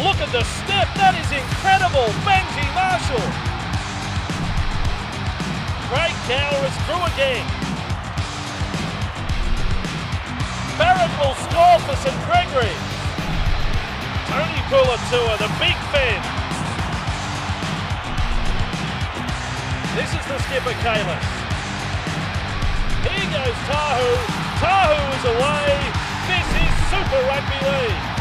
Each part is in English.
Look at the step, that is incredible. Benji Marshall. Craig Gower is through again. Barrett will score for St Gregory. Tony Pulatua, the big fan. This is the skipper, Kalis. Here goes Tahu. Tahu is away. This is Super Rugby League.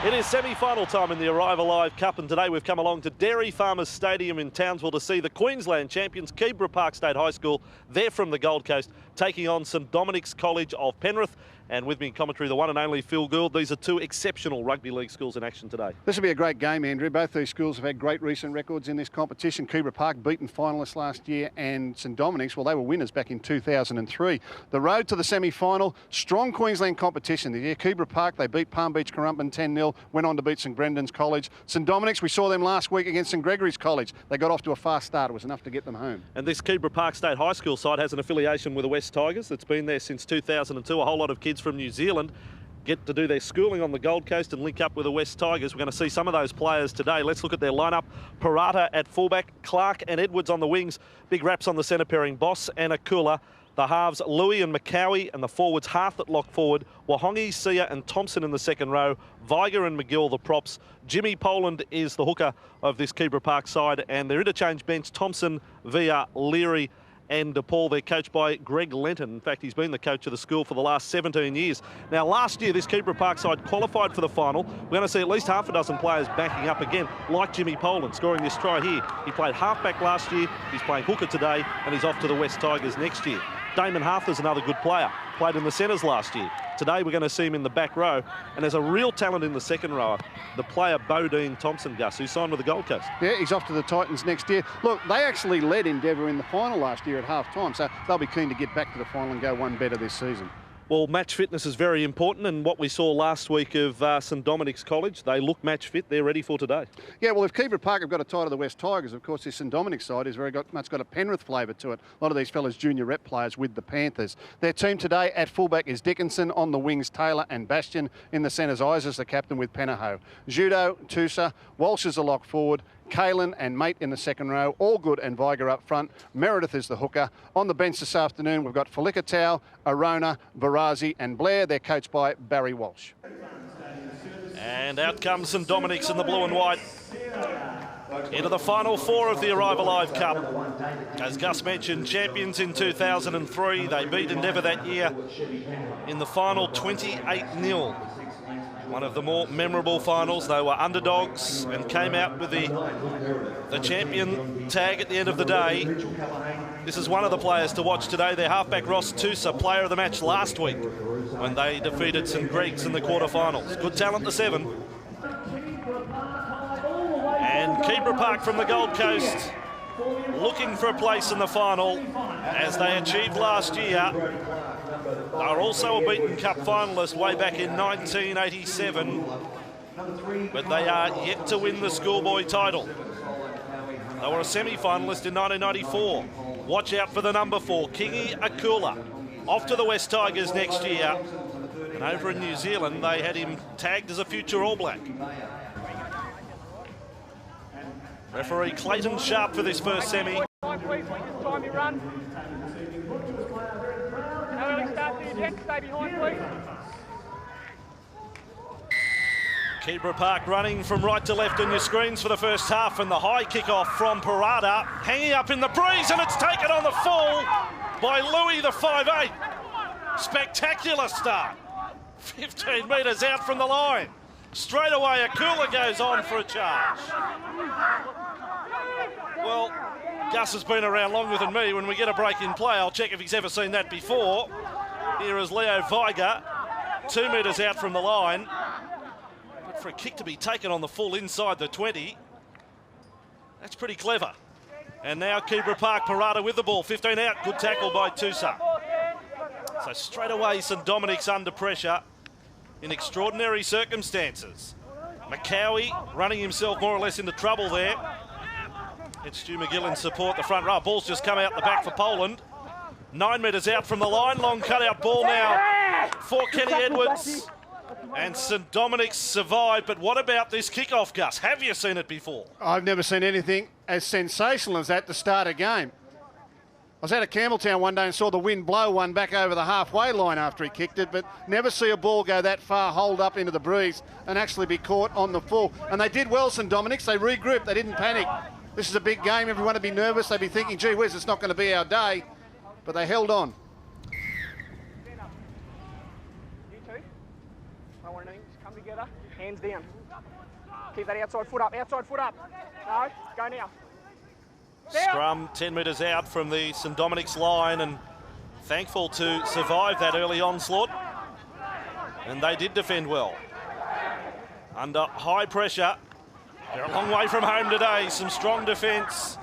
It is semi-final time in the Arrive Alive Cup, and today we've come along to Dairy Farmers Stadium in Townsville to see the Queensland champions, Keebra Park State High School. They're from the Gold Coast, taking on St Dominics College of Penrith. And with me in commentary, the one and only Phil Gould. These are two exceptional rugby league schools in action today. This will be a great game, Andrew. Both these schools have had great recent records in this competition. Keebra Park beaten finalists last year, and St Dominics, well, they were winners back in 2003. The road to the semi-final, strong Queensland competition. The year Keebra Park, they beat Palm Beach Currumbin 10-0, went on to beat St Brendan's College. St Dominics, we saw them last week against St Gregory's College. They got off to a fast start. It was enough to get them home. And this Keebra Park State High School side has an affiliation with the West Tigers that's been there since 2002. A whole lot of kids from New Zealand get to do their schooling on the Gold Coast and link up with the West Tigers. We're going to see some of those players today. Let's look at their lineup. Parata at fullback, Clark and Edwards on the wings, big raps on the centre pairing, Boss and Akula. The halves, Louis and McCowie, and the forwards half at lock forward, Wahongi, Sia and Thompson in the second row, Viger and McGill the props. Jimmy Poland is the hooker of this Keebra Park side, and their interchange bench, Thompson, Via, Leary and DePaul. They're coached by Greg Lenton. In fact, he's been the coach of the school for the last 17 years. Now, last year, this Keebra Park side qualified for the final. We're going to see at least half a dozen players backing up again, like Jimmy Poland, scoring this try here. He played halfback last year, he's playing hooker today, and he's off to the West Tigers next year. Damon Harther's another good player, played in the centres last year. Today we're going to see him in the back row, and there's a real talent in the second row, the player Bodene Thompson, Gus, who signed with the Gold Coast. Yeah, he's off to the Titans next year. Look, they actually led Endeavour in the final last year at half-time, so they'll be keen to get back to the final and go one better this season. Well, match fitness is very important, and what we saw last week of St Dominics College, they look match fit. They're ready for today. Yeah, well, if Keebra Park have got a tie to the West Tigers, of course, this St Dominics side is very much got a Penrith flavour to it. A lot of these fellas junior rep players with the Panthers. Their team today at fullback is Dickinson, on the wings Taylor and Bastion, in the centres Isaac, the captain, with Penaho. Judo, Tusa, Walsh is the lock forward, Kalen and Mate in the second row, Allgood and Viger up front. Meredith is the hooker. On the bench this afternoon, we've got Felikatau, Arona, Barazi and Blair. They're coached by Barry Walsh. And out comes St Dominics in the blue and white into the final four of the Arrive Alive Cup. As Gus mentioned, champions in 2003. They beat Endeavour that year in the final 28-0. One of the more memorable finals. They were underdogs and came out with the champion tag at the end of the day. This is one of the players to watch today. Their halfback Ross Tusa, player of the match last week when they defeated St Greg's in the quarterfinals. Good talent, the seven. And Keebra Park from the Gold Coast looking for a place in the final, as they achieved last year. They are also a beaten cup finalist way back in 1987, but they are yet to win the schoolboy title. They were a semi-finalist in 1994. Watch out for the number 4, Kingi Akula, off to the West Tigers next year. And over in New Zealand, they had him tagged as a future All Black. Referee Clayton Sharp for this first semi. Keebra Park running from right to left on your screens for the first half, and the high kick-off from Parata, hanging up in the breeze, and it's taken on the full by Louis, the 5'8". Spectacular start. 15 metres out from the line. Straight away, Akula goes on for a charge. Well, Gus has been around longer than me. When we get a break in play, I'll check if he's ever seen that before. Here is Leo Viger, 2 metres out from the line. But for a kick to be taken on the full inside the 20, that's pretty clever. And now Keebra Park, Parata with the ball, 15 out, good tackle by Tusa. So straight away, St Dominics under pressure in extraordinary circumstances. McCowie running himself more or less into trouble there. It's Stu McGill in support, the front row. Ball's just come out the back for Poland. 9 metres out from the line, long cutout ball now for Kenny Edwards. And St Dominics survived, but what about this kickoff, Gus? Have you seen it before? I've never seen anything as sensational as that to start a game. I was out at Campbelltown one day and saw the wind blow one back over the halfway line after he kicked it, but never see a ball go that far, hold up into the breeze and actually be caught on the full. And they did well, St Dominics. They regrouped. They didn't panic. This is a big game. Everyone would be nervous. They'd be thinking, gee whiz, it's not going to be our day. But they held on. You two. I want to come together. Hands down. Keep that outside foot up. Outside foot up. No, go now. Scrum 10 metres out from the St Dominics line, and thankful to survive that early onslaught. And they did defend well. Under high pressure. They're a long way from home today. Some strong defence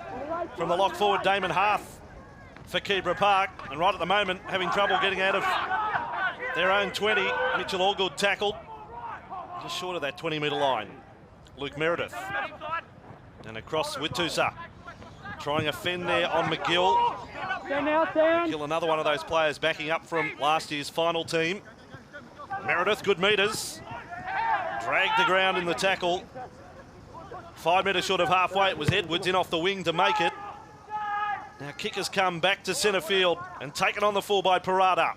from the lock forward Damon Harth for Keebra Park. And right at the moment, having trouble getting out of their own 20. Mitchell Allgood tackled just short of that 20-metre line. Luke Meredith. And across Witusa. Trying a fend there on McGill. McGill, another one of those players backing up from last year's final team. Meredith, good metres. Dragged the ground in the tackle. 5 metres short of halfway. It was Edwards in off the wing to make it. Now kickers come back to centre field and taken on the full by Parada.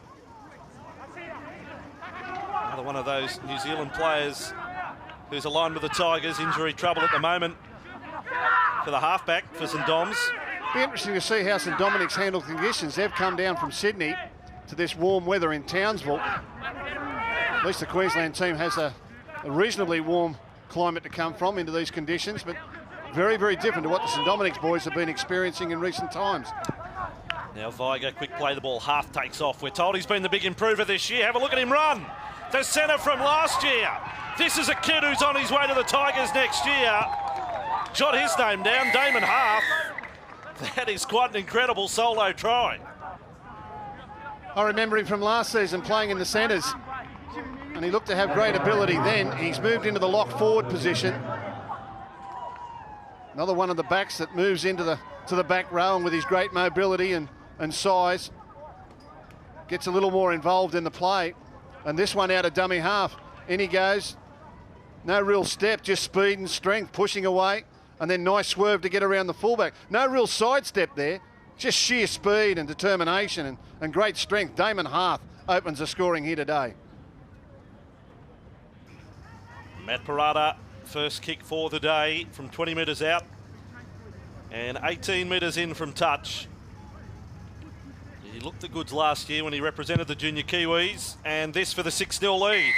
Another one of those New Zealand players who's aligned with the Tigers. Injury trouble at the moment for the halfback for St Doms. Be interesting to see how St Dominics handle conditions. They've come down from Sydney to this warm weather in Townsville. At least the Queensland team has a reasonably warm climate to come from into these conditions, but very, very different to what the St Dominics boys have been experiencing in recent times. Now Viger, quick play the ball, Harth takes off. We're told he's been the big improver this year. Have a look at him run. The centre from last year. This is a kid who's on his way to the Tigers next year. Jot his name down, Damon Harth. That is quite an incredible solo try. I remember him from last season playing in the centres, and he looked to have great ability then. He's moved into the lock forward position. Another one of the backs that moves into the back row, and with his great mobility and size, gets a little more involved in the play. And this one out of dummy half. In he goes. No real step, just speed and strength, pushing away. And then nice swerve to get around the fullback. No real sidestep there, just sheer speed and determination and great strength. Damon Harth opens the scoring here today. Matt Parada, first kick for the day from 20 metres out and 18 metres in from touch. He looked the goods last year when he represented the junior Kiwis, and this for the 6-0 lead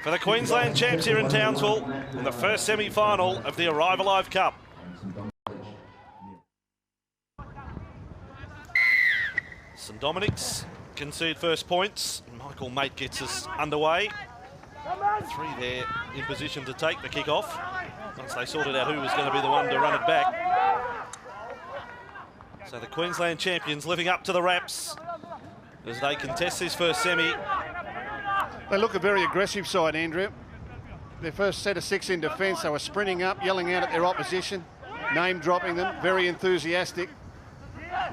for the Queensland champs here in Townsville in the first semi-final of the Arrive Alive Cup. St Dominics concede first points. Michael Mate gets us underway. 3 there in position to take the kick-off once they sorted out who was going to be the one to run it back. So the Queensland champions living up to the raps as they contest this first semi. They look a very aggressive side, Andrew. Their first set of 6 in defence, they were sprinting up, yelling out at their opposition, name-dropping them, very enthusiastic.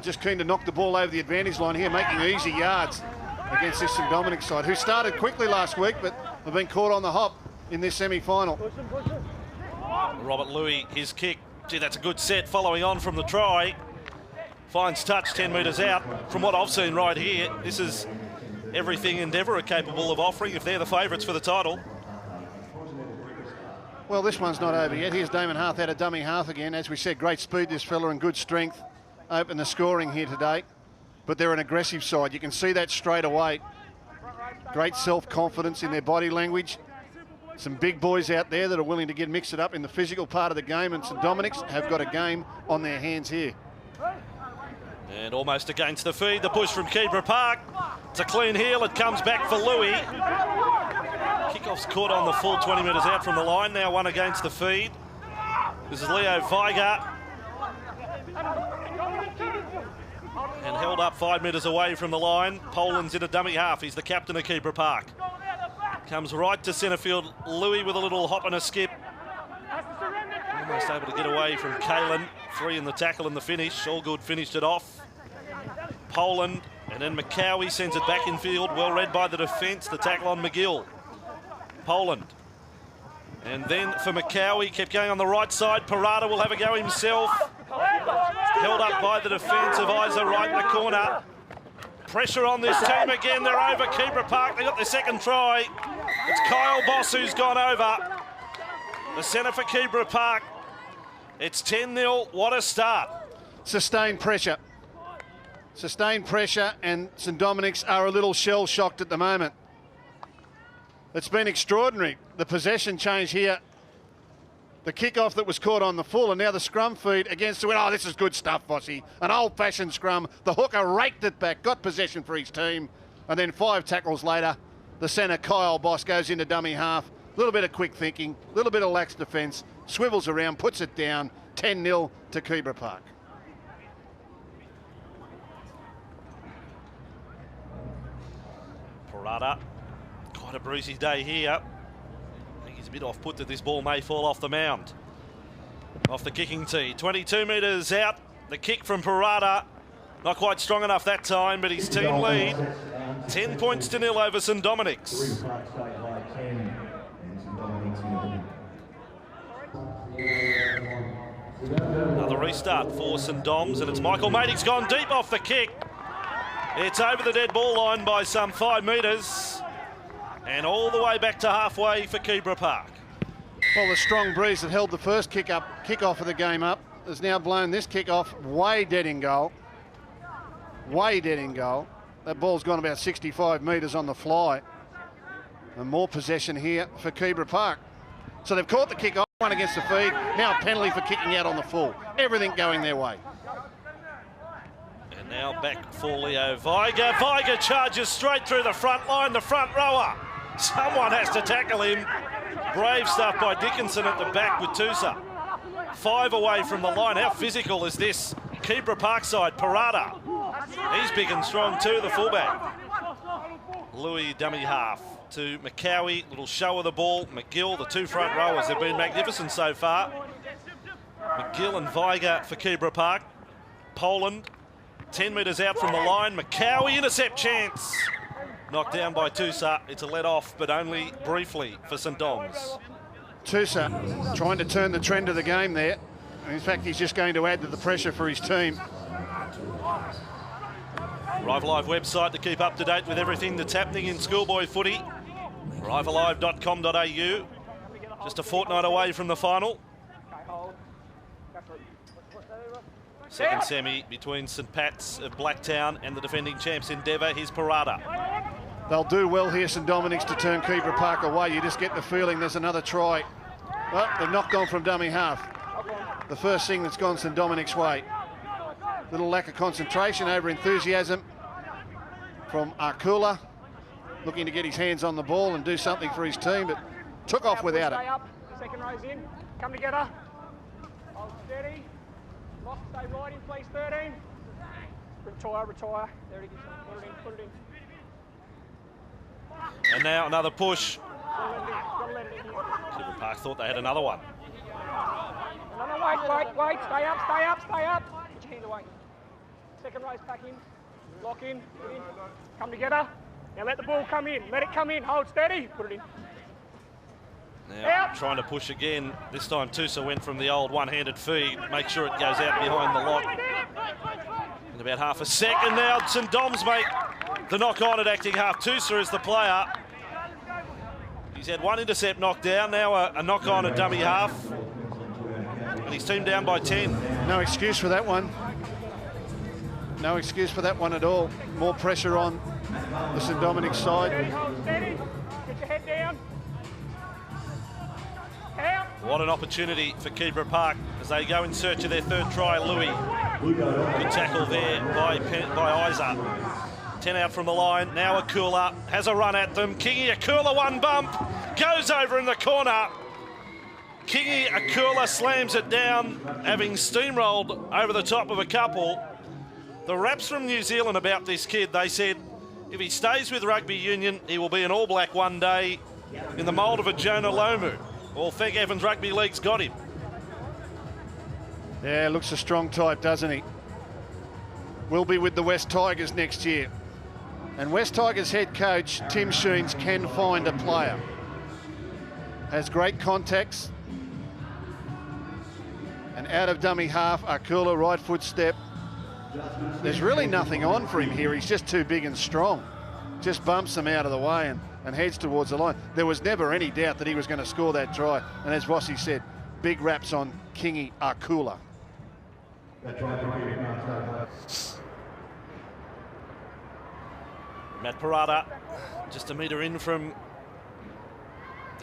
Just keen to knock the ball over the advantage line here, making easy yards against this St Dominics side, who started quickly last week, but have been caught on the hop in this semi-final. Robert Louis, his kick. Gee, that's a good set following on from the try. Finds touch 10 metres out. From what I've seen right here, this is everything Endeavour are capable of offering if they're the favourites for the title. Well, this one's not over yet. Here's Damon Harth out of dummy half again. As we said, great speed this fella and good strength. Open the scoring here today. But they're an aggressive side. You can see that straight away. Great self-confidence in their body language. Some big boys out there that are willing to get mixed it up in the physical part of the game, and St Dominics have got a game on their hands here. And almost against the feed, the push from Keebra Park. It's a clean heel, it comes back for Louis. Kickoff's caught on the full 20 metres out from the line, now one against the feed. This is Leo Viger. And held up 5 metres away from the line. Poland's in a dummy half, he's the captain of Keebra Park. Comes right to centre field, Louis with a little hop and a skip. Almost able to get away from Kalen. 3 in the tackle and the finish. Allgood finished it off. Poland, and then McCowie sends it back in field. Well read by the defence. The tackle on McGill. Poland. And then for McCowie, kept going on the right side. Parada will have a go himself. Held up by the defence of Isa right in the corner. Pressure on this team again. They're over Keebra Park. They got their second try. It's Kyle Boss who's gone over. The centre for Keebra Park. It's 10-0. What a start. Sustained pressure. Sustained pressure, and St Dominics are a little shell-shocked at the moment. It's been extraordinary. The possession change here. The kick-off that was caught on the full, and now the scrum feed against the win. Oh, this is good stuff, Bossy. An old-fashioned scrum. The hooker raked it back, got possession for his team, and then 5 tackles later, the centre, Kyle Boss, goes into dummy half. A little bit of quick thinking, a little bit of lax defence, swivels around, puts it down. 10-0 to Keebra Park. Parada, quite a breezy day here. I think he's a bit off put that this ball may fall off the mound. Off the kicking tee, 22 metres out. The kick from Parada, not quite strong enough that time, but his team lead 10 points to 0 over St Dominics. Another restart for St Doms, and it's Michael Matey's gone deep off the kick. It's over the dead ball line by some 5 metres, and all the way back to halfway for Keebra Park. Well, the strong breeze that held the first kick-off of the game up has now blown this kick-off way dead in goal. Way dead in goal. That ball's gone about 65 metres on the fly. And more possession here for Keebra Park. So they've caught the kick-off, one against the feed, now a penalty for kicking out on the full. Everything going their way. And now back for Leo Viger. Viger charges straight through the front line, the front rower. Someone has to tackle him. Brave stuff by Dickinson at the back with Tusa. 5 away from the line. How physical is this? Keebra Parkside, Parada. He's big and strong too, the fullback. Louis dummy half to McCowie. Little show of the ball. McGill, the 2 front rowers have been magnificent so far. McGill and Viger for Keebra Park. Poland, 10 metres out from the line. McCowie, intercept chance. Knocked down by Tusa. It's a let off, but only briefly for St Doms. Tusa trying to turn the trend of the game there. In fact, he's just going to add to the pressure for his team. Rival Live website to keep up to date with everything that's happening in schoolboy footy. rivallive.com.au. Just a fortnight away from the final. Second semi between St Pat's of Blacktown and the defending champs Endeavour. Here's Parada. They'll do well here, St Dominics, to turn Keebra Park away. You just get the feeling there's another try. Well, they've not gone from dummy half. The first thing that's gone St Dominics' way. Little lack of concentration over enthusiasm from Arkula, looking to get his hands on the ball and do something for his team, but took off without it. Second row's in. Come together. Hold steady. Lock, stay right in place, 13. Retire. There it is. Put it in. And now another push. Gotta let it in here. Keebra Park thought they had another one. No, wait. Stay up. Put your hand away. Second row's back in. Lock in. Put it in. Come together. Now let the ball come in. Let it come in. Hold steady. Put it in. Now trying to push again. This time Tusa went from the old one-handed feed. Make sure it goes out behind the lock. In about half a second now, St Doms make the knock-on at acting half. Tusa is the player. He's had 1 intercept knocked down, now a knock-on at dummy half. And his team down by 10. No excuse for that one. No excuse for that one at all. More pressure on the St Dominics side. Hold steady. Get your head down. What an opportunity for Keebra Park as they go in search of their 3rd try. Louis, good tackle there by Isa. 10 out from the line. Now Akula has a run at them. Kingy Akula, 1 bump, goes over in the corner. Kingy Akula slams it down, having steamrolled over the top of a couple. The raps from New Zealand about this kid, they said if he stays with rugby union, he will be an All Black one day in the mould of a Jonah Lomu. Well, thank Evans Rugby League's got him. Yeah, looks a strong type, doesn't he? Will be with the West Tigers next year. And West Tigers head coach Tim Sheens can find a player. has great contacts. And out of dummy half, Akula, right foot step. There's really nothing on for him here. He's just too big and strong. Just bumps him out of the way and heads towards the line. There was never any doubt that he was going to score that try. And as Rossi said, big raps on Kingy Akula. Matt Parada just a metre in from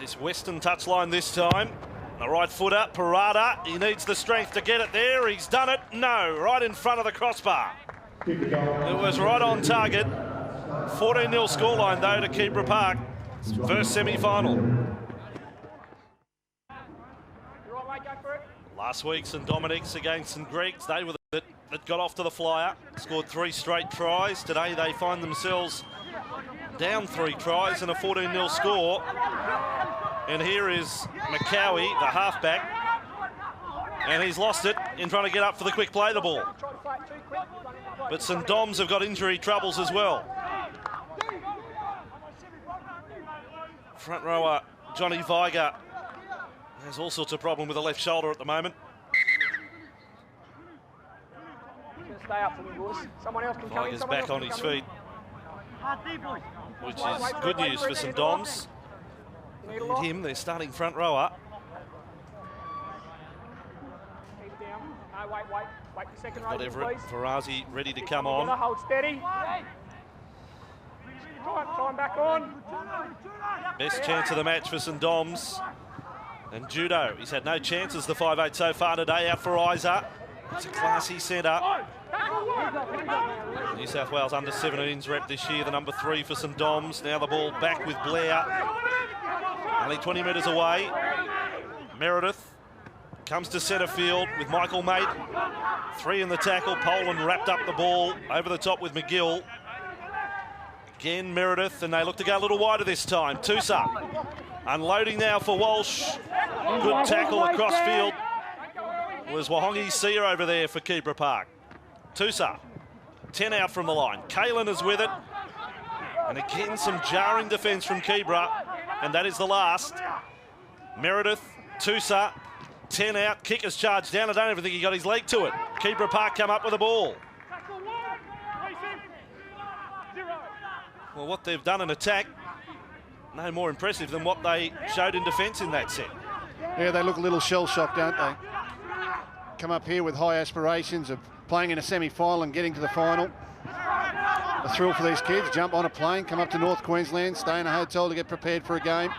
this western touchline this time. The right footer, Parada, he needs the strength to get it there. He's done it. No, right in front of the crossbar. It was right on target. 14-0 scoreline, though, to Keebra Park. First semi-final. Last week, St Dominics against St Greg's. They were that got off to the flyer. Scored 3 straight tries. Today, they find themselves down 3 tries and a 14-0 score. And here is McCowie, the halfback, and he's lost it in trying to get up for the quick play the ball. But St Doms have got injury troubles as well. Front rower Johnny Viger has all sorts of problem with the left shoulder at the moment. Stay up for me, boys. Someone else can come in. Viger's back on his feet, which is good news for St Doms. Look at him, their starting front rower. Keep down. No, wait for second Got row, Everett, please. Farazi ready to come on. Hold steady. Time back on. Best chance of the match for St Doms. And Judo, he's had no chances, the 5'8" so far today, out for Isa. It's a classy centre. New South Wales under 17s rep this year, the number 3 for St Doms. Now the ball back with Blair. Only 20 metres away. Meredith comes to centre field with Michael Mate. 3 in the tackle. Poland wrapped up the ball over the top with McGill. Again, Meredith, and they look to go a little wider this time. Tusa unloading now for Walsh. Good tackle across field. Was Wahongi Sia over there for Keebra Park. Tusa, 10 out from the line. Kalen is with it. And again, some jarring defence from Keebra. And that is the last. Meredith, Tusa, 10 out. Kicker's charged down. I don't even think he got his leg to it. Keebra Park come up with the ball. Well, what they've done in attack, no more impressive than what they showed in defence in that set. Yeah, they look a little shell-shocked, don't they? Come up here with high aspirations of playing in a semi-final and getting to the final. A thrill for these kids. Jump on a plane, come up to North Queensland, stay in a hotel to get prepared for a game.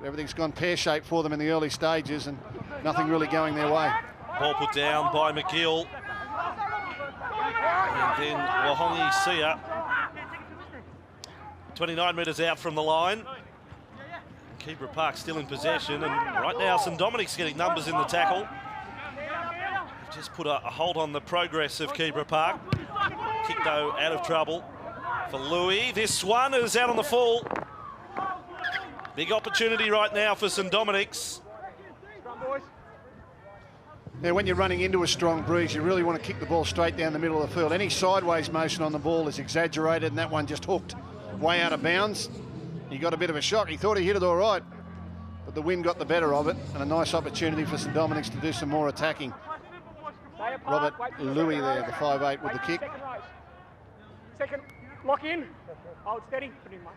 Everything's gone pear-shaped for them in the early stages and nothing really going their way. Ball put down by McGill. And then Wahongi Sia. 29 metres out from the line. Keebra Park still in possession, and right now St Dominics getting numbers in the tackle. Just put a hold on the progress of Keebra Park. Kick though out of trouble for Louis. This one is out on the full. Big opportunity right now for St Dominics. Yeah, when you're running into a strong breeze, you really want to kick the ball straight down the middle of the field. Any sideways motion on the ball is exaggerated, and that one just hooked way out of bounds. He got a bit of a shock. He thought he hit it all right, but the wind got the better of it, and a nice opportunity for St Dominics to do some more attacking. Robert Louis there, the 5'8" with the kick. Second, lock in. Hold steady. Put in one.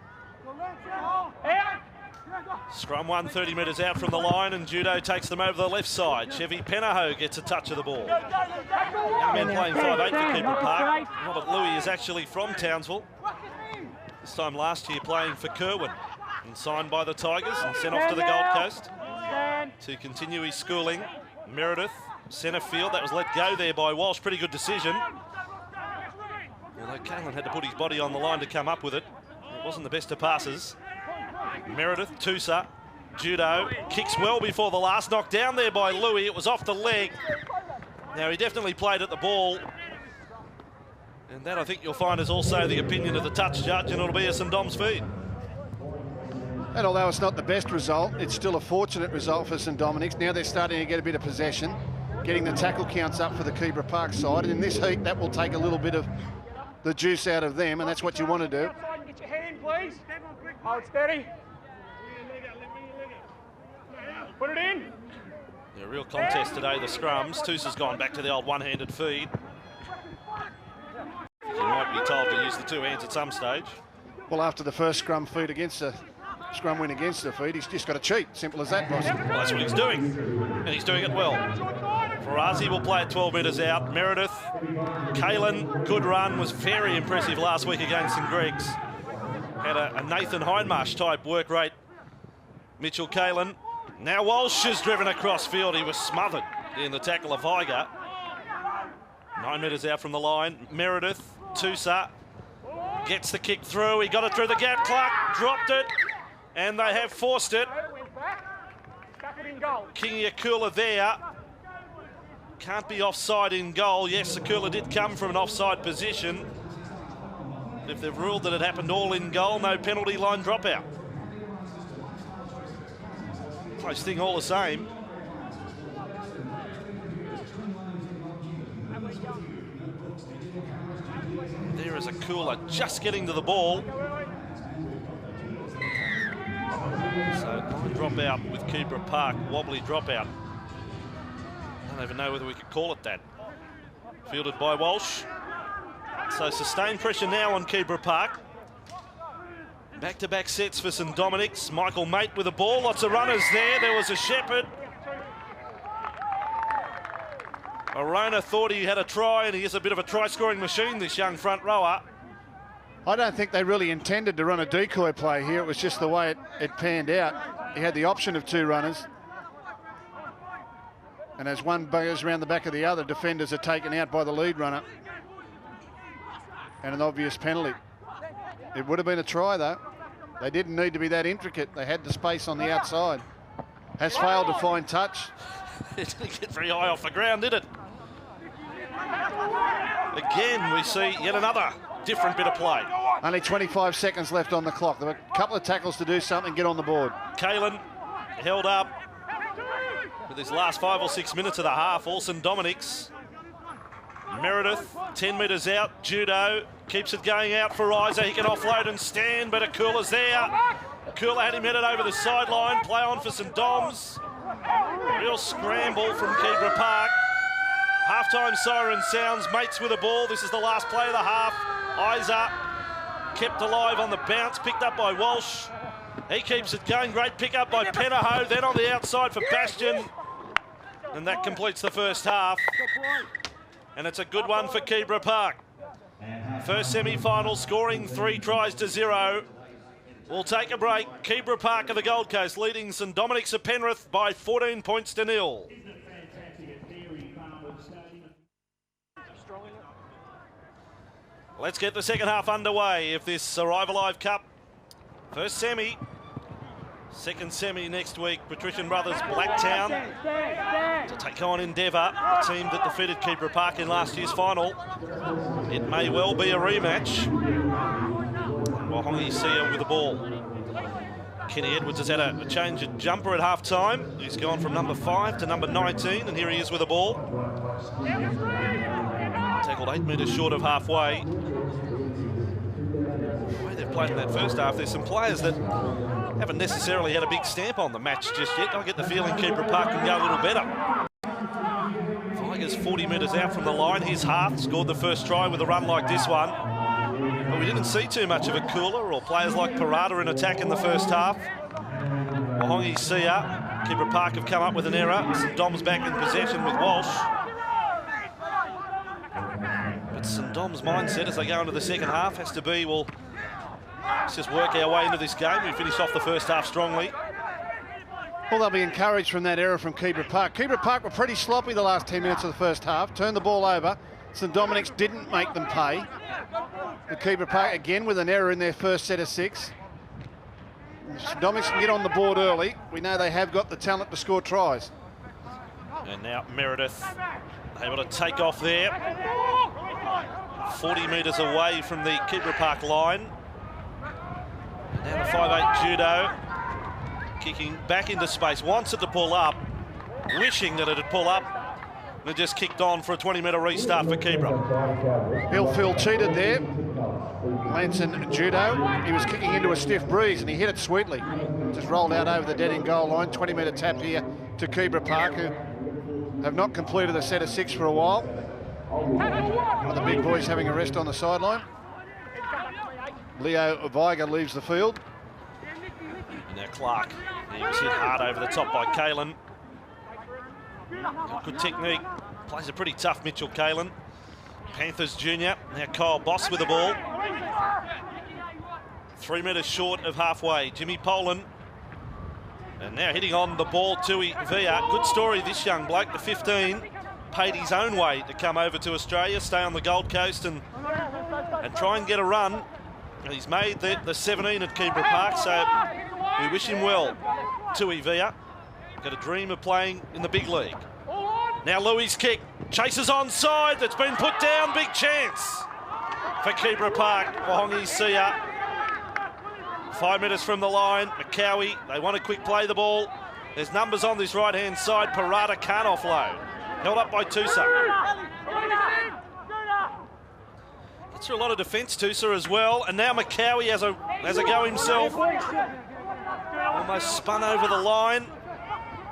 Scrum 130 metres out from the line, and Judo takes them over the left side. Chevy Penaho gets a touch of the ball. Young man playing 5'8" for Keebra Park. Robert Louis is actually from Townsville. This time last year playing for Kerwin, and signed by the Tigers and sent off to the Gold Coast to continue his schooling. Meredith, centre field. That was let go there by Walsh. Pretty good decision. Although Kalen had to put his body on the line to come up with it. It wasn't the best of passes. Meredith, Tusa, Judo, kicks well before the last. Knocked down there by Louis. It was off the leg. Now, he definitely played at the ball. And that, I think you'll find, is also the opinion of the touch judge, and it'll be a St Dom's feed. And although it's not the best result, it's still a fortunate result for St Dominics. Now they're starting to get a bit of possession, getting the tackle counts up for the Keebra Park side. And in this heat, that will take a little bit of the juice out of them, and that's what you want to do. Get your head in, please. Hold steady. real contest today, the scrums. Toosa's gone back to the old one-handed feed. He might be told to use the two hands at some stage. Well, after the first scrum win against the feed, he's just got to cheat. Simple as that, Ross. Well, that's what he's doing, and he's doing it well. Farazi will play at 12 metres out. Meredith, Kalen, good run, was very impressive last week against St Greg's. Had a Nathan Hindmarsh type work rate. Mitchell Kalen. Now Walsh is driven across field. He was smothered in the tackle of Higer. 9 metres out from the line. Meredith, Toosa gets the kick through. He got it through the gap. Clark dropped it, and they have forced it. Kingy Akula there. Can't be offside in goal. Yes, Akula did come from an offside position. But if they've ruled that it happened all in goal, no penalty line dropout. Close thing all the same. There is Akula just getting to the ball. So line dropout with Keebra Park, wobbly dropout. I don't even know whether we could call it that. Fielded by Walsh. So sustained pressure now on Keebra Park. Back-to-back sets for St Dominics. Michael Mate with the ball. Lots of runners there. There was a Shepherd. Arona thought he had a try, and he is a bit of a try-scoring machine, this young front rower. I don't think they really intended to run a decoy play here. It was just the way it panned out. He had the option of two runners. And as one goes around the back of the other, defenders are taken out by the lead runner. And an obvious penalty. It would have been a try, though. They didn't need to be that intricate. They had the space on the outside. Has failed to find touch. It didn't get very high off the ground, did it? Again, we see yet another different bit of play. Only 25 seconds left on the clock. There were a couple of tackles to do something, get on the board. Kalen held up with his last 5 or 6 minutes of the half. All St Dominics. Meredith, 10 metres out. Judo keeps it going out for Isa. He can offload and stand, but Akula's there. Akula had him headed over the sideline. Play on for St Doms. Real scramble from Keebra Park. Half-time siren sounds. Mates with the ball. This is the last play of the half. Isa kept alive on the bounce, picked up by Walsh. He keeps it going. Great pick up by Penaho. Then on the outside for Bastion. And that completes the first half. And it's a good one for Keebra Park. First semi-final, scoring 3 tries to 0. We'll take a break. Keebra Park of the Gold Coast leading St Dominics of Penrith by 14 points to 0. Let's get the second half underway of this Arrive Alive Cup. First semi. Second semi next week. Patrician Brothers Blacktown to take on Endeavour, the team that defeated Keebra Park in last year's final. It may well be a rematch. Wahongi Sia with the ball. Kenny Edwards has had a change of jumper at half-time. He's gone from number 5 to number 19, and here he is with the ball. Tackled 8 metres short of halfway. The way they've played in that first half, there's some players that haven't necessarily had a big stamp on the match just yet. I get the feeling Keebra Park can go a little better. Tigers 40 metres out from the line. His half scored the first try with a run like this one. But we didn't see too much of a cooler or players like Parada in attack in the first half. Wahongi Sia, Keebra Park have come up with an error. St Dom's back in possession with Walsh. But St Dom's mindset as they go into the second half has to be, well, let's just work our way into this game. We finished off the first half strongly. Well, they'll be encouraged from that error from Keebra Park. Keebra Park were pretty sloppy the last 10 minutes of the first half. Turned the ball over. St Dominics didn't make them pay. The Keebra Park again with an error in their first set of 6. St Dominics can get on the board early. We know they have got the talent to score tries. And now Meredith able to take off there. 40 metres away from the Keebra Park line. And now the 5'8" Judo. Kicking back into space, wants it to pull up, wishing that it'd pull up, and it just kicked on for a 20-metre restart for Keebra. Hillfield cheated there. Lanson Judo, he was kicking into a stiff breeze and he hit it sweetly. Just rolled out over the dead-end goal line. 20-metre tap here to Keebra Park, who have not completed a set of 6 for a while. One of the big boys having a rest on the sideline. Leo Viger leaves the field. And now Clark. He was hit hard over the top by Kalen. Good technique. Plays a pretty tough Mitchell Kalen. Panthers junior. Now Kyle Boss with the ball. 3 metres short of halfway. Jimmy Poland. And now hitting on the ball, Tui Via. Good story, this young bloke, the 15. Paid his own way to come over to Australia, stay on the Gold Coast and try and get a run. And he's made the 17 at Keebra Park, so we wish him well. Tui Via. Got a dream of playing in the big league. Now Louis' kick. Chases onside. That's been put down. Big chance for Keebra Park. Wahongi Sia. 5 metres from the line. McCowie. They want to quick play the ball. There's numbers on this right-hand side. Parada can't offload. Held up by Tusa. That's through a lot of defence, Tusa as well. And now McCowie has a go himself. Almost spun over the line.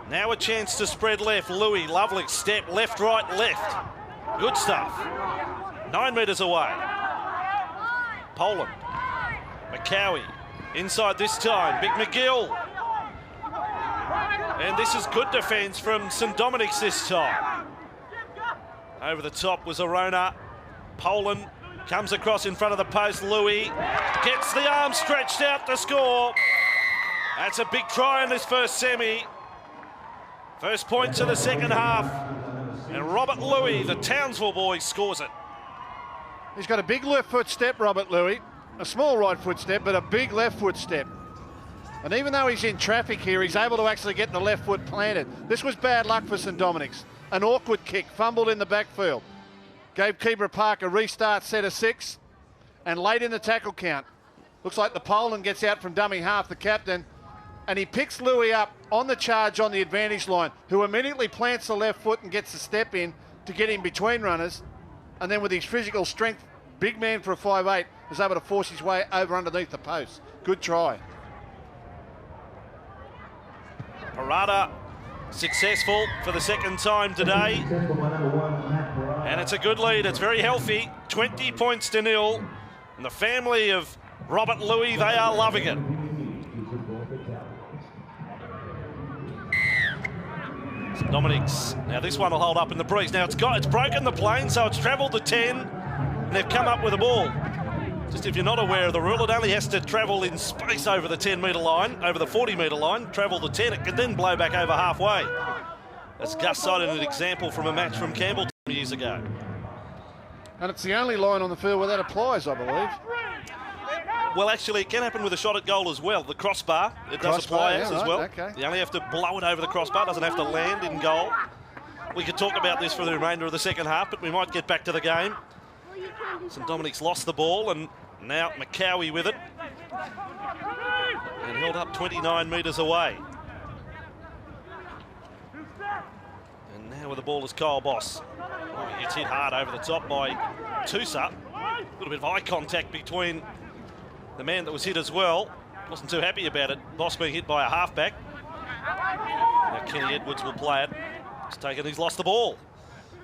Now a chance to spread left. Louis, lovely step. Left, right, left. Good stuff. 9 metres away. Poland. McCowie. Inside this time. Big McGill. And this is good defence from St Dominics this time. Over the top was Arona. Poland comes across in front of the post. Louis gets the arm stretched out to score. That's a big try in this first semi. First points of the second half. And Robert Louis, the Townsville boy, scores it. He's got a big left foot step, Robert Louis. A small right foot step, but a big left foot step. And even though he's in traffic here, he's able to actually get the left foot planted. This was bad luck for St Dominics. An awkward kick, fumbled in the backfield. Gave Keebra Park a restart set of 6. And late in the tackle count. Looks like the Poland gets out from dummy half, the captain. And he picks Louis up on the charge on the advantage line, who immediately plants the left foot and gets the step in to get in between runners. And then with his physical strength, big man for a 5'8", is able to force his way over underneath the post. Good try. Parada successful for the second time today. And it's a good lead. It's very healthy. 20 points to 0. And the family of Robert Louis, they are loving it. Dominics. Now this one will hold up in the breeze. Now it's broken the plane, so it's travelled to 10. And they've come up with a ball. Just if you're not aware of the rule, it only has to travel in space over the 10-metre line, over the 40-metre line, travel to 10. It can then blow back over halfway. As Gus cited an example from a match from Campbell years ago. And it's the only line on the field where that applies, I believe. Well, actually, it can happen with a shot at goal as well. The crossbar, it does apply as well. Okay. You only have to blow it over the crossbar, doesn't have to land in goal. We could talk about this for the remainder of the second half, but we might get back to the game. St Dominics lost the ball, and now McCowie with it. And held up 29 metres away. And now with the ball is Kyle Boss. Oh, he gets hit hard over the top by Tusa. A little bit of eye contact between the man that was hit as well. Wasn't too happy about it. Boss being hit by a halfback. Now Kenny Edwards will play it. He's lost the ball.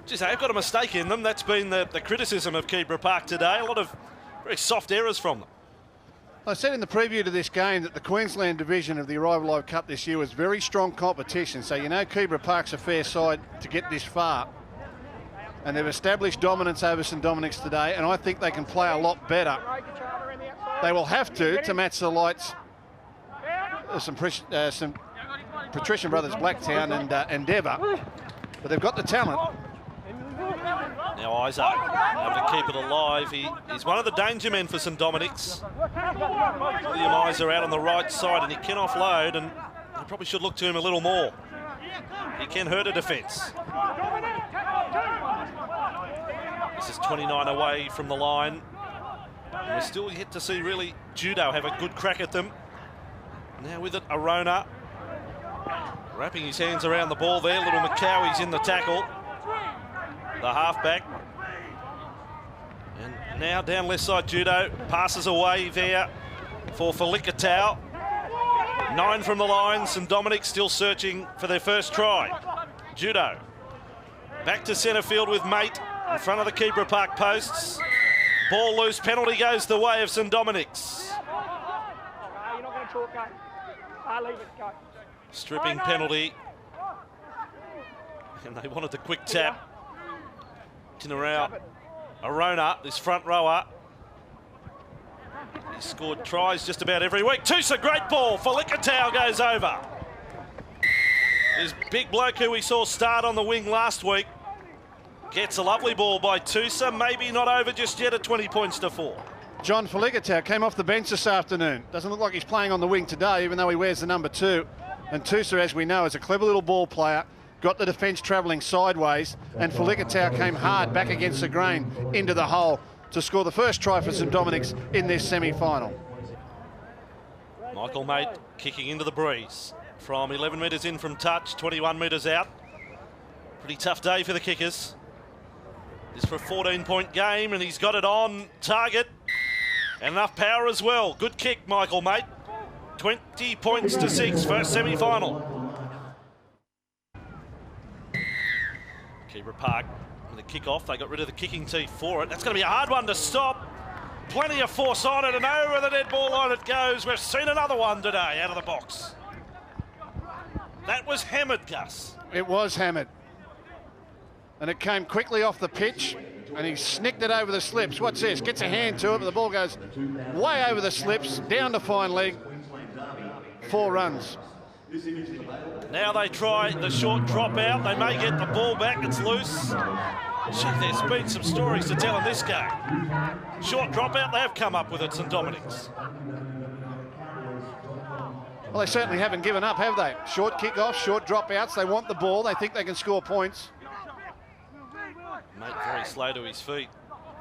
Geez, they've got a mistake in them. That's been the criticism of Keebra Park today. A lot of very soft errors from them. I said in the preview to this game that the Queensland division of the Arrival Live Cup this year was very strong competition. So you know Keebra Park's a fair side to get this far. And they've established dominance over St Dominics today, and I think they can play a lot better. They will have to match the lights of some Patrician Brothers Blacktown and Endeavour. But they've got the talent. Now Isaac able to keep it alive. He's one of the danger men for St Dominics. William Isaac out on the right side, and he can offload, and they probably should look to him a little more. He can hurt a defence. This is 29 away from the line. And we're still yet to see really Judo have a good crack at them. Now with it, Arona. Wrapping his hands around the ball there. Little McCowie's in the tackle. The halfback. And now down left side, Judo. Passes away there for Felikatau. 9 from the line. St Dominic still searching for their first try. Judo. Back to centre field with Mate in front of the Keebra Park posts. Ball loose, penalty goes the way of St Dominics. You're not going to talk, go. Leave it, go. Stripping penalty. And they wanted the quick tap. Tinarau, Arona, this front rower. He scored tries just about every week. Tusa, great ball. Falikatau goes over. This big bloke who we saw start on the wing last week gets a lovely ball by Tusa. Maybe not over just yet at 20 points to 4. John Falikatau came off the bench this afternoon. Doesn't look like he's playing on the wing today, even though he wears the number 2. And Tusa, as we know, is a clever little ball player. Got the defence travelling sideways, and Falikatau came hard back against the grain into the hole to score the first try for St Dominics in this semi-final. Michael Mate kicking into the breeze from 11 metres in from touch, 21 metres out. Pretty tough day for the kickers. This for a 14-point game, and he's got it on target. And enough power as well. Good kick, Michael Mate. 20 points to 6, first semi-final. Keebra Park with a kick-off. They got rid of the kicking tee for it. That's going to be a hard one to stop. Plenty of force on it, and over the dead ball line it goes. We've seen another one today out of the box. That was hammered, Gus. It was hammered. And it came quickly off the pitch, and he snicked it over the slips. What's this? Gets a hand to it, but the ball goes way over the slips, down to fine leg. 4 runs. Now they try the short drop out. They may get the ball back. It's loose. Gee, there's been some stories to tell in this game. Short drop out, they have come up with it, St Dominics. Well, they certainly haven't given up, have they? Short kick-offs, short drop-outs. They want the ball. They think they can score points. Mate very slow to his feet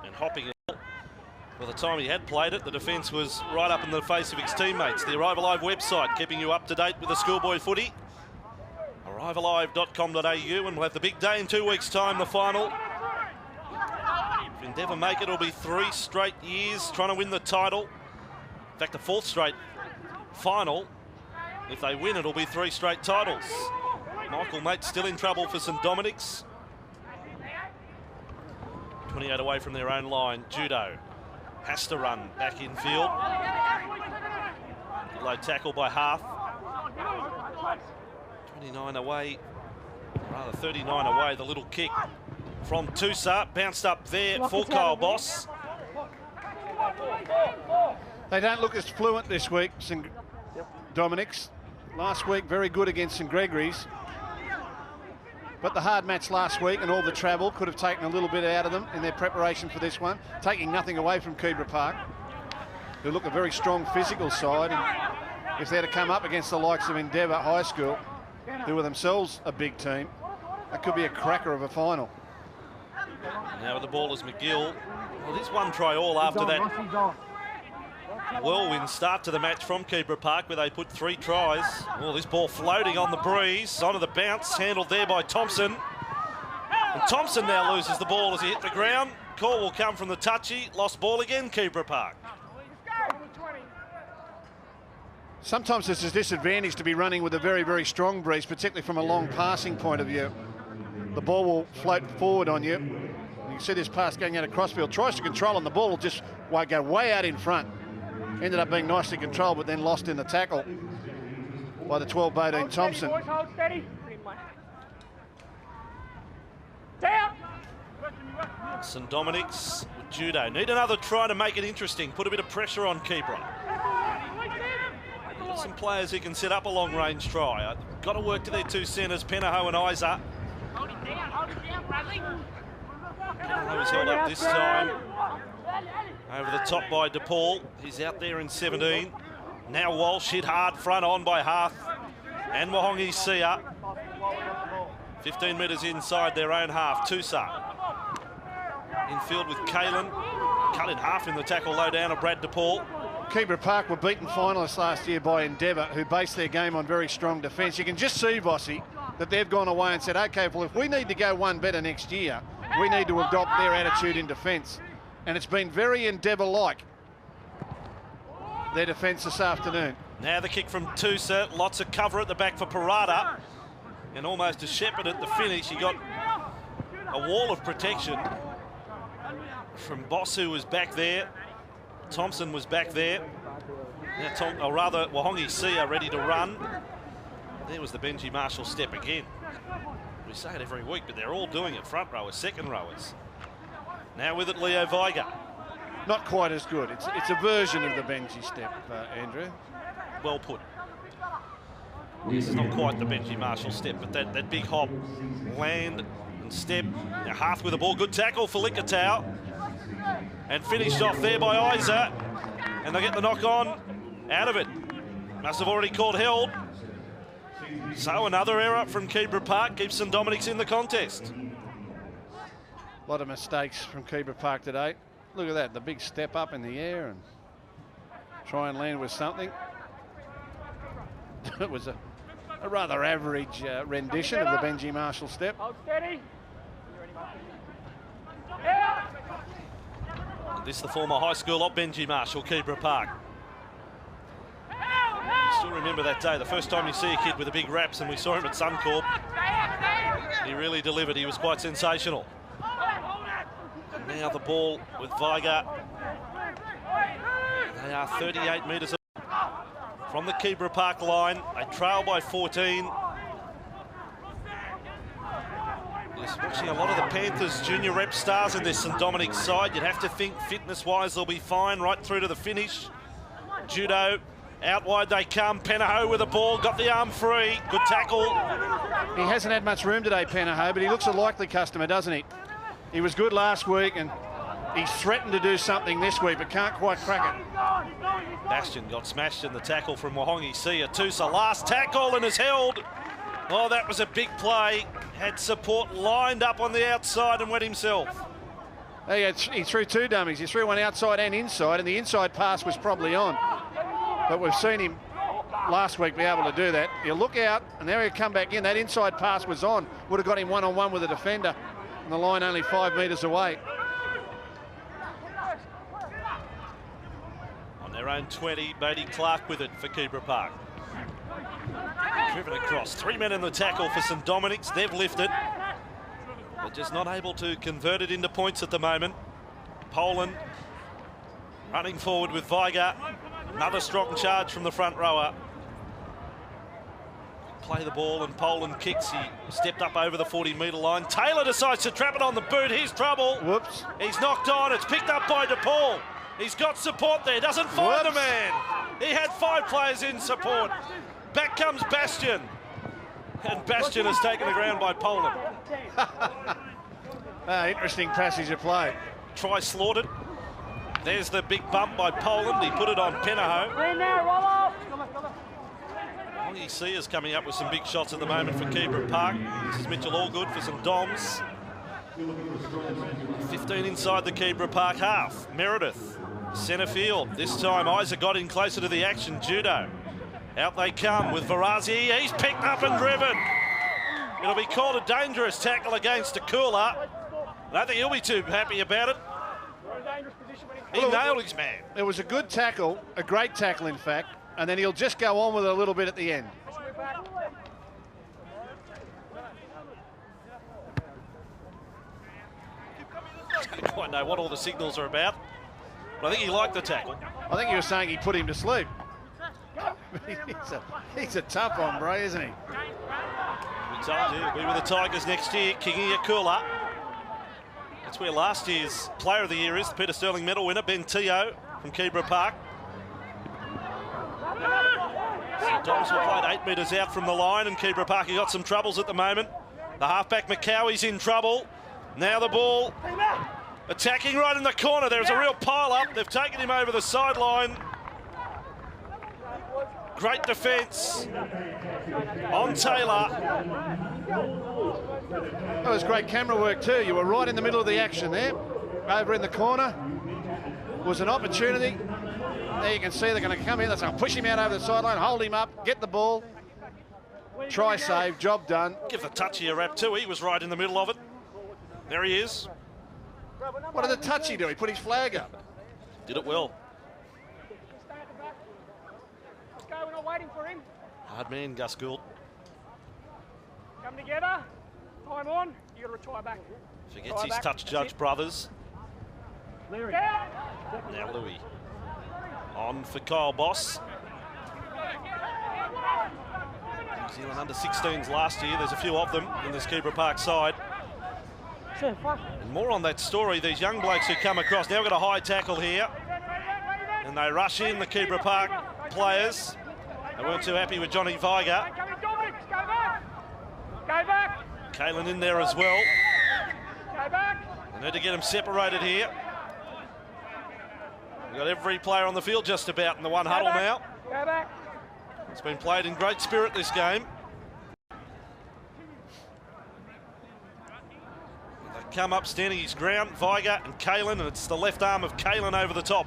and hopping. By the time he had played it, the defence was right up in the face of his teammates. The Arrive Alive website keeping you up to date with the schoolboy footy. ArriveAlive.com.au, and we'll have the big day in 2 weeks' time, the final. If Endeavour make it, it'll be 3 straight years trying to win the title. In fact, a 4th straight final. If they win, it'll be 3 straight titles. Michael Mate still in trouble for St Dominics. 28 away from their own line. Judo has to run back in field. Low tackle by half. 29 away, rather 39 away. The little kick from Tusa, bounced up there for Kyle Boss. They don't look as fluent this week, St Dominics. Last week, very good against St Gregory's. But the hard match last week and all the travel could have taken a little bit out of them in their preparation for this one, taking nothing away from Keebra Park, who look a very strong physical side. And if they're to come up against the likes of Endeavour High School, who are themselves a big team, that could be a cracker of a final. Now with the ball is McGill. Well, there's 1 try all after that whirlwind start to the match from Keebra Park, where they put 3 tries. Oh, this ball floating on the breeze, onto the bounce, handled there by Thompson. And Thompson now loses the ball as he hit the ground. Call will come from the touchy. Lost ball again, Keebra Park. Sometimes it's a disadvantage to be running with a very, very strong breeze, particularly from a long passing point of view. The ball will float forward on you. You can see this pass going out of crossfield. Tries to control, and the ball will just go way out in front. Ended up being nicely controlled, but then lost in the tackle by the 12 Bodene Thompson. Hold steady. Down. St Dominics with Judo need another try to make it interesting. Put a bit of pressure on Keebra. Some players who can set up a long-range try. Got to work to their 2 centres, Penaho and Isa. Penaho was held up this time. Over the top by DePaul. He's out there in 17. Now Walsh hit hard front on by half. And Wahongi Sia. 15 metres inside their own half. Tusa. Infield with Kalen. Cut in half in the tackle low down of Brad DePaul. Keebra Park were beaten finalists last year by Endeavour, who based their game on very strong defence. You can just see, Bossy, that they've gone away and said, OK, well, if we need to go one better next year, we need to adopt their attitude in defence. And it's been very Endeavour-like, their defence this afternoon. Now the kick from Tusa. Lots of cover at the back for Parada. And almost a shepherd at the finish. He got a wall of protection from Boss, who was back there. Thompson was back there. Now or rather, Wahongi Sia ready to run. There was the Benji Marshall step again. We say it every week, but they're all doing it. Front rowers, second rowers. Now with it, Leo Viger. Not quite as good. It's a version of the Benji step, Andrew. Well put. This is not quite the Benji Marshall step, but that big hop, land and step. Now Hearth with the ball. Good tackle for Likatau. And finished off there by Isa. And they get the knock on out of it. Must have already called held. So another error from Keebra Park keeps St Dominics in the contest. A lot of mistakes from Keebra Park today. Look at that, the big step up in the air and try and land with something. It was a rather average rendition of the Benji Marshall step. Hold steady. This the former high school of Benji Marshall, Keebra Park. Still remember that day, the first time you see a kid with the big raps, and we saw him at Suncorp. He really delivered, he was quite sensational. And now the ball with Viger. They are 38 metres from the Keebra Park line. They trail by 14. Just watching a lot of the Panthers junior rep stars in this St Dominics side. You'd have to think fitness-wise they'll be fine right through to the finish. Judo, out wide they come. Penaho with the ball, got the arm free. Good tackle. He hasn't had much room today, Penaho, but he looks a likely customer, doesn't he? He was good last week and he's threatened to do something this week, but can't quite crack it. Bastion got smashed in the tackle from Wahongi Sia. Tusa last tackle and is held. Oh, that was a big play. Had support lined up on the outside and went himself. He threw two dummies. He threw one outside and inside, and the inside pass was probably on. But we've seen him last week be able to do that. He'll look out, and there he'll come back in. That inside pass was on. Would have got him one-on-one with a defender, and the line only 5 metres away. On their own 20, Bodie Clark with it for Keebra Park. Driven across. 3 men in the tackle for St Dominics. They've lifted, but just not able to convert it into points at the moment. Poland running forward with Viger. Another strong charge from the front rower. Play the ball and Poland kicks. He stepped up over the 40-metre line. Taylor decides to trap it on the boot. Here's trouble. Whoops. He's knocked on. It's picked up by DePaul. He's got support there. Doesn't find the man. He had 5 players in support. Back comes Bastion. And Bastion is taken to ground by Poland. Interesting passage of play. Try slaughtered. There's the big bump by Poland. He put it on Penaho. In there, roll off. Wahongi Sia's coming up with some big shots at the moment for Keebra Park. This is Mitchell Allgood for St Doms. 15 inside the Keebra Park half. Meredith, centre field. This time Isa got in closer to the action. Judo. Out they come with Varazi. He's picked up and driven. It'll be called a dangerous tackle against Akula. I don't think he'll be too happy about it. He nailed his man. It was a good tackle, a great tackle in fact, and then he'll just go on with it a little bit at the end. I don't quite know what all the signals are about, but I think he liked the tackle. I think you were saying he put him to sleep. he's a tough hombre, isn't he? We told you, we were the Tigers next year. Kingi Akula. That's where last year's Player of the Year is, the Peter Sterling medal winner, Ben Teo from Keebra Park. St Doms were played 8 metres out from the line, and Keebra Park have got some troubles at the moment. The halfback McCowie's in trouble. Now the ball attacking right in the corner. There's a real pile up. They've taken him over the sideline. Great defence on Taylor. That was great camera work too. You were right in the middle of the action there. Over in the corner was an opportunity. There you can see they're going to come in. They're going to push him out over the sideline, hold him up, get the ball. Try save, job done. Give the touchy a rap too. He was right in the middle of it. There he is. What did the touchy do? He put his flag up. Did it well. Stay at the back. Let's go, we're not waiting for him. Hard man, Gus Gould. Come together. Time on. You got to retire back. Forgets his touch judge brothers. Now Louis. On for Kyle Boss. New Zealand under 16s last year. There's a few of them in this Keebra Park side. And more on that story. These young blokes who come across. Now we've got a high tackle here. And they rush in, the Keebra Park players. They weren't too happy with Johnny Viger. Go back. Kalen in there as well. Go back. They need to get them separated here. We've got every player on the field just about in the one huddle now. Go back. It's been played in great spirit, this game. They come up standing his ground, Viger and Kalen, and it's the left arm of Kalen over the top.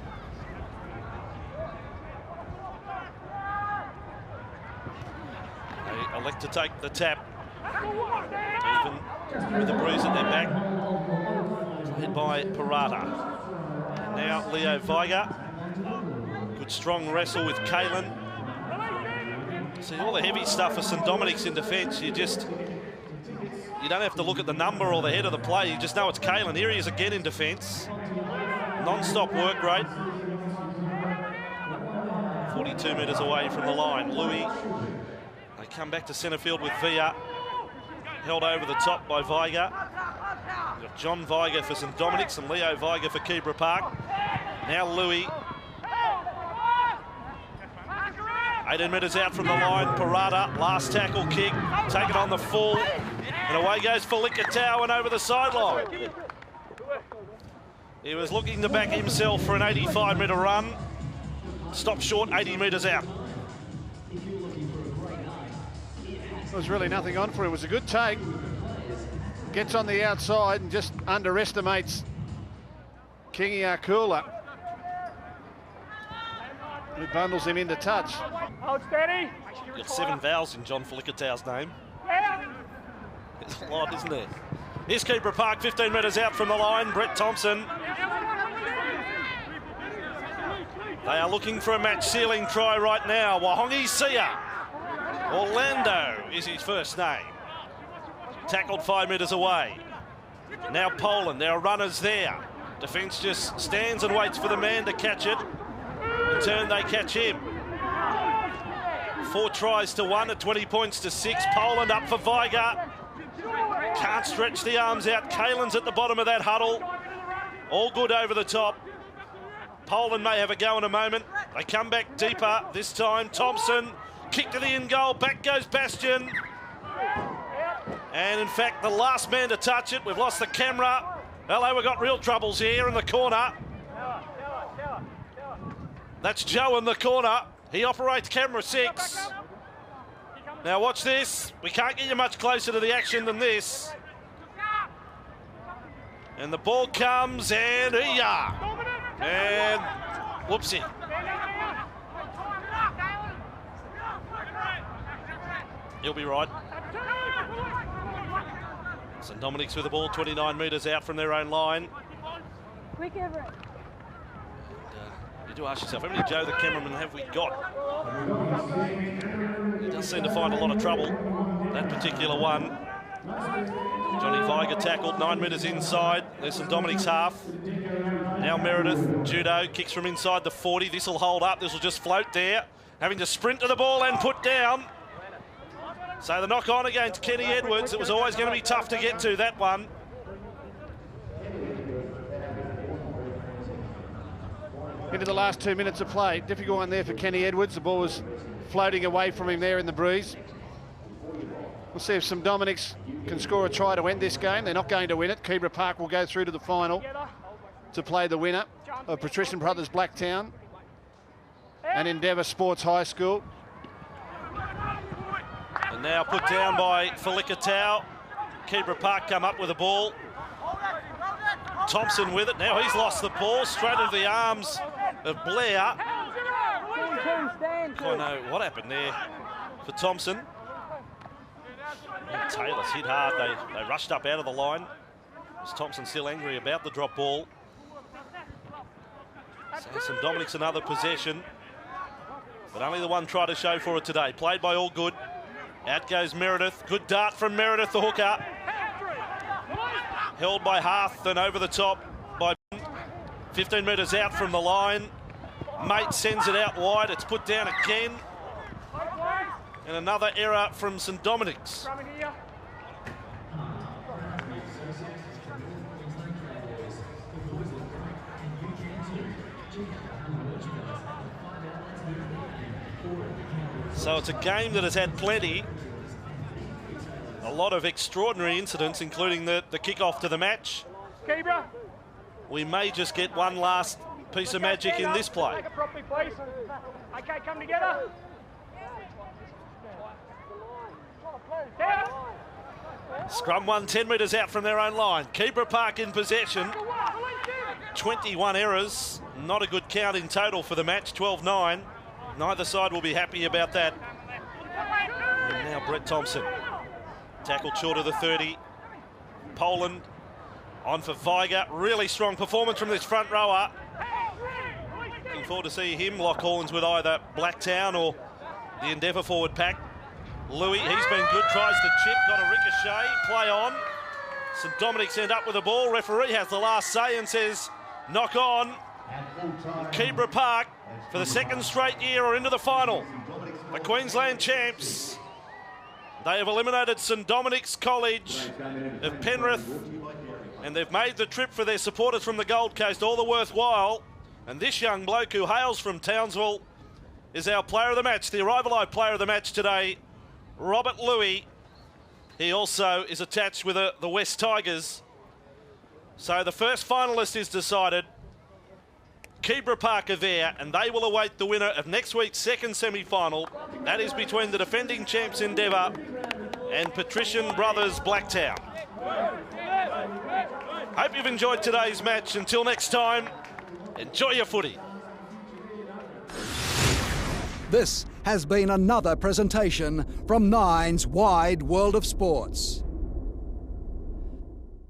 They elect to take the tap, even with a bruise at their back. Led by Parada. And now Leo Viger. Good strong wrestle with Kalen. See, all the heavy stuff for St Dominics in defence, you don't have to look at the number or the head of the play, you just know it's Kalen. Here he is again in defence. Non-stop work rate. 42 metres away from the line. Louis, they come back to centre field with Villa. Held over the top by Viger. We've got John Viger for St Dominics and Leo Viger for Keebra Park. Now Louis. 18 metres out from the line, Parada, last tackle kick, take it on the full, and away goes Felicitao and over the sideline. He was looking to back himself for an 85-metre run, stopped short 80 metres out. There was really nothing on for him. It was a good take. Gets on the outside and just underestimates Kingi Akula. Who bundles him into touch. Hold steady. You've got 7 vowels in John Felicitao's name. It's a lot, isn't there? Here's Keebra Park, 15 metres out from the line. Brett Thompson. They are looking for a match-sealing try right now. Wahongi Sia. Orlando is his first name. Tackled 5 metres away. Now Poland, there are runners there. Defence just stands and waits for the man to catch it. In turn, they catch him. 4 tries to 1 at 20 points to 6. Poland up for Viger. Can't stretch the arms out. Kalen's at the bottom of that huddle. All good over the top. Poland may have a go in a moment. They come back deeper. This time, Thompson. Kick to the in goal. Back goes Bastion. And in fact, the last man to touch it. We've lost the camera. Hello, we've got real troubles here in the corner. That's Joe in the corner. He operates camera 6. Now watch this. We can't get you much closer to the action than this. And the ball comes and and whoopsie. He'll be right. St Dominics with the ball 29 metres out from their own line. Quick, Everett. You do ask yourself, how many Joe the cameraman have we got? He does seem to find a lot of trouble, that particular one. Johnny Viger tackled 9 metres inside. There's St Dominic's half. Now Meredith, judo, kicks from inside the 40. This will hold up, this will just float there. Having to sprint to the ball and put down. So the knock on against Kenny Edwards. It was always going to be tough to get to, that one. Into the last 2 minutes of play. Difficult one there for Kenny Edwards. The ball was floating away from him there in the breeze. We'll see if St Dominics can score a try to end this game. They're not going to win it. Keebra Park will go through to the final to play the winner of Patrician Brothers Blacktown and Endeavour Sports High School. And now put down by Felicitao. Keebra Park come up with the ball. Thompson with it. Now he's lost the ball straight into the arms of Blair. I don't know what happened there for Thompson. And Taylor's hit hard. They rushed up out of the line. Was Thompson still angry about the drop ball? So St Dominic's another possession, but only the one try to show for it today. Played by All Good. Out goes Meredith. Good dart from Meredith, the hooker. held by Hearth and over the top by 15 metres out from the line. Mate sends it out wide. It's put down again. And another error from St Dominics. So it's a game that has had plenty. A lot of extraordinary incidents, including the kick-off to the match. Keebra. We may just get one last piece of magic in this play. Take it properly, please. Okay, come together. Scrum one 10 metres out from their own line. Keebra Park in possession. 21 errors. Not a good count in total for the match, 12-9. Neither side will be happy about that. And now Brett Thompson. Tackled short of the 30. Poland on for Viger. Really strong performance from this front rower. Looking forward to see him lock horns with either Blacktown or the Endeavour forward pack. Louis, he's been good, tries to chip, got a ricochet, play on. St Dominics end up with the ball. Referee has the last say and says, knock on. Keebra Park, for the second straight year, are into the final. The Queensland champs. They have eliminated St Dominics College of Penrith, and they've made the trip for their supporters from the Gold Coast all the worthwhile. And this young bloke who hails from Townsville is our player of the match, the Arrival player of the match today, Robert Louis. He also is attached with the West Tigers. So the first finalist is decided. Keebra Park are there, and they will await the winner of next week's second semi-final. That is between the defending champs Endeavour and Patrician Brothers Blacktown. Hope you've enjoyed today's match. Until next time, enjoy your footy. This has been another presentation from Nine's Wide World of Sports.